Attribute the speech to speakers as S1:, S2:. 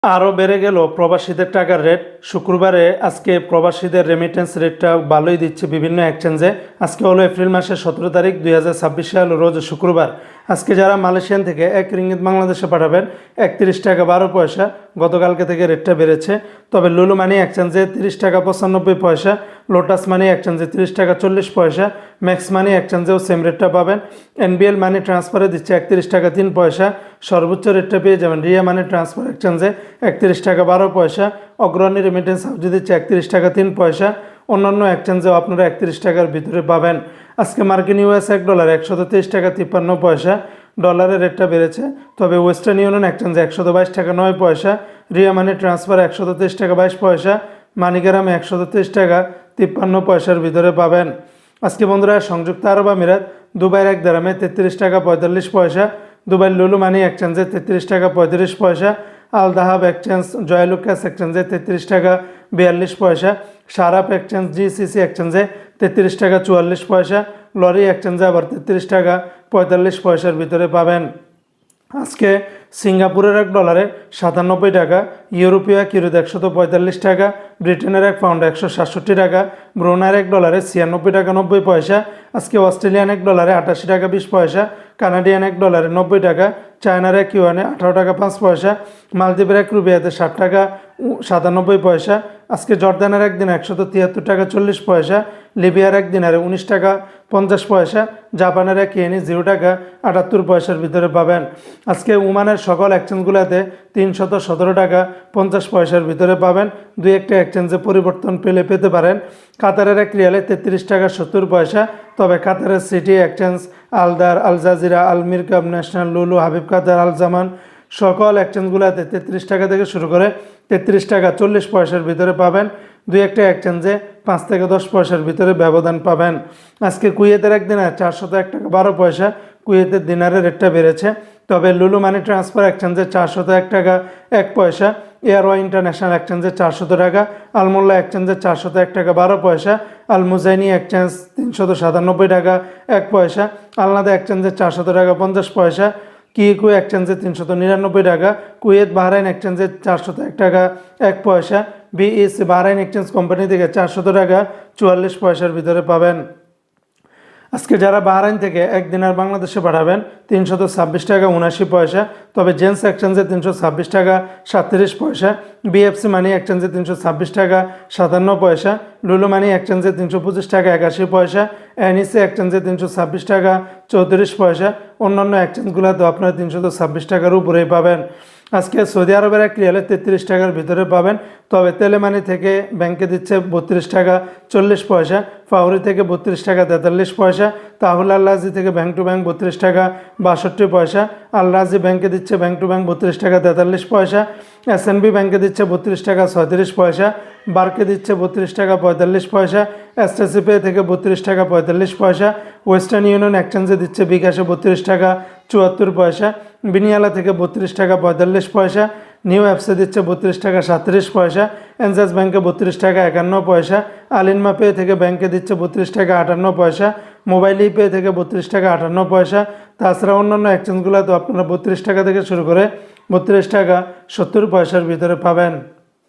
S1: আরও বেড়ে গেল প্রবাসীদের টাকার রেট। শুক্রবারে আজকে প্রবাসীদের রেমিটেন্স রেটটা ভালোই দিচ্ছে বিভিন্ন এক্সচেঞ্জে। আজকে হলো এপ্রিল মাসের 17 তারিখ 2026 সাল, রোজ শুক্রবার। আজকে যারা মালয়েশিয়ান থেকে 1 রিঙ্গিত বাংলাদেশে পাঠাবেন 31 টাকা 12 পয়সা, গতকালকে থেকে রেটটা বেড়েছে। তবে লুলু মানি এক্সচেঞ্জে 30 টাকা 95 পয়সা, লোটাস মানি এক্সচেঞ্জে 30 টাকা 40 পয়সা, ম্যাক্স মানি এক্সচেঞ্জেও সেম রেটটা পাবেন। এনবিএল মানি ট্রান্সফারে দিচ্ছে 31 টাকা 3 পয়সা, সর্বোচ্চ রেটটা পেয়ে যাবেন রিয়া মানি ট্রান্সফার এক্সচেঞ্জে 31 টাকা 12 পয়সা। অগ্রণী রেমিটেন্স হাউস দিচ্ছে 31 টাকা 3 পয়সা। অন্যান্য এক্সচেঞ্জেও আপনারা 31 টাকার ভিতরে পাবেন। আজকে মার্কিন ইউএস $1 123 টাকা 53 পয়সা, ডলারের রেটটা বেড়েছে। তবে ওয়েস্টার্ন ইউনিয়ন এক্সচেঞ্জে 122 টাকা 9 পয়সা, রিয়া মানি ট্রান্সফার 123 টাকা 22 পয়সা, মানিগ্রামে 123 টাকা 53 পয়সার ভিতরে পাবেন। আজকে বন্ধুরা সংযুক্ত আরব আমিরাত দুবাইয়ের 1 দিরহামে 33 টাকা 45 পয়সা, দুবাই লুলু মানি এক্সচেঞ্জে 33 টাকা 35 পয়সা, আল দাহাব এক্সচেঞ্জ জয়লুকাস এক্সচেঞ্জে 33 টাকা 42 পয়সা, শারাপ এক্সচেঞ্জ জিসিসি এক্সচেঞ্জে 33 টাকা 44 পয়সা, লরি এক্সচেঞ্জে আবার 33 টাকা 45 পয়সার ভিতরে পাবেন। আজকে সিঙ্গাপুরের $1 97 টাকা, ইউরোপীয় কিরুদ 145 টাকা, ব্রিটেনের 1 পাউন্ড 167 টাকা, ব্রুনাইয়ের $1 96 টাকা 90 পয়সা। আজকে অস্ট্রেলিয়ান $1 88 টাকা 20 পয়সা, কানাডিয়ান $1 90 টাকা, চায়নার 1 ইউয়ানে 18 টাকা 5 পয়সা, মালদ্বীপের 1 রুপিয়াতে 60 টাকা 97 পয়সা। আজকে জর্দানের 1 দিন 173 টাকা 40 পয়সা, লিবিয়ার 1 দিনারে 19 টাকা 50 পয়সা, জাপানের 1 ইয়েনি 0 টাকা 78 পয়সার ভিতরে পাবেন। আজকে ওমানের সকল এক্সচেঞ্জগুলোতে 317 টাকা 50 পয়সার ভিতরে পাবেন। দুই একটা এক্সচেঞ্জে পরিবর্তন পেতে পারেন। কাতারের 1 রিয়ালে 33 টাকা 70 পয়সা। তবে কাতারের সিটি এক্সচেঞ্জ, আলদার, আল জাজিরা, আল মিরকাব, ন্যাশনাল, লুলু, হাবিব কাতার, আল জামান সকল এক্সচেঞ্জগুলোতে 33 টাকা থেকে শুরু করে 33 টাকা 40 পয়সার ভিতরে পাবেন। দুই একটা এক্সচেঞ্জে 5 থেকে 10 পয়সার ভিতরে ব্যবধান পাবেন। আজকে কুয়েতের 1 দিনার 401 টাকা 12 পয়সা, কুয়েতের দিনারের রেটটা বেড়েছে। তবে লুলু মানি ট্রান্সফার এক্সচেঞ্জে 401 টাকা 1 পয়সা, এয়ারওয়াই ইন্টারন্যাশনাল এক্সচেঞ্জে 400 টাকা, আলমোল্লা এক্সচেঞ্জে 401 টাকা 12 পয়সা, আল মুজাইনি এক্সচেঞ্জ 397 টাকা 1 পয়সা, আলনাদা এক্সচেঞ্জে 400 টাকা 50 পয়সা, কিকু এক্সচেঞ্জে 399 টাকা, কুয়েত বাহরাইন এক্সচেঞ্জে 401 টাকা 1 পয়সা, বিইসি বাহরাইন এক্সচেঞ্জ কোম্পানি থেকে 400 টাকা 44 পয়সার ভিতরে পাবেন। আজকে যারা বাহরাইন থেকে 1 দিনার বাংলাদেশে পাঠাবেন 326 টাকা 79 পয়সা। তবে জেন্স এক্সচেঞ্জে 326 টাকা 37 পয়সা, বিএফসি মানি এক্সচেঞ্জে 326 টাকা 57 পয়সা, লুলু মানি এক্সচেঞ্জে 325 টাকা 81 পয়সা, এনইসি এক্সচেঞ্জে 326 টাকা 34 পয়সা। অন্যান্য এক্সচেঞ্জগুলোতে আপনারা 326 টাকার উপরেই পাবেন। আজকে সৌদি আরবের 1 রিয়ালে 33 টাকার ভিতরে পাবেন। তবে তেলেমানি থেকে ব্যাংকে দিচ্ছে 32 টাকা 40 পয়সা, ফাউরি থেকে 32 টাকা 43 পয়সা, তাহুল আল্লাজি থেকে ব্যাংক টু ব্যাংক 32 টাকা 62 পয়সা, আল্লাজি ব্যাংকে দিচ্ছে ব্যাংক টু ব্যাংক 32 টাকা 43 পয়সা, এসএনবি ব্যাংকে দিচ্ছে 32 টাকা 37 পয়সা, বারকে দিচ্ছে 32 টাকা 45 পয়সা, এসটিসি পে থেকে 32 টাকা 45 পয়সা, ওয়েস্টার্ন ইউনিয়ন এক্সচেঞ্জে দিচ্ছে বিকাশে 32 টাকা 74 পয়সা, বিনিয়ালা থেকে 32 টাকা 45 পয়সা, নিউ অ্যাপসে দিচ্ছে 32 টাকা 37 পয়সা, এনজাস ব্যাংকে 32 টাকা 51 পয়সা, আলিনমা পে থেকে ব্যাংকে দিচ্ছে 32 টাকা 58 পয়সা, মোবাইল পে থেকে 32 টাকা 58 পয়সা। তাছাড়া অন্যান্য এক্সচেঞ্জগুলো তো আপনারা 32 টাকা থেকে শুরু করে 32 টাকা 70 পয়সার ভিতরে পাবেন।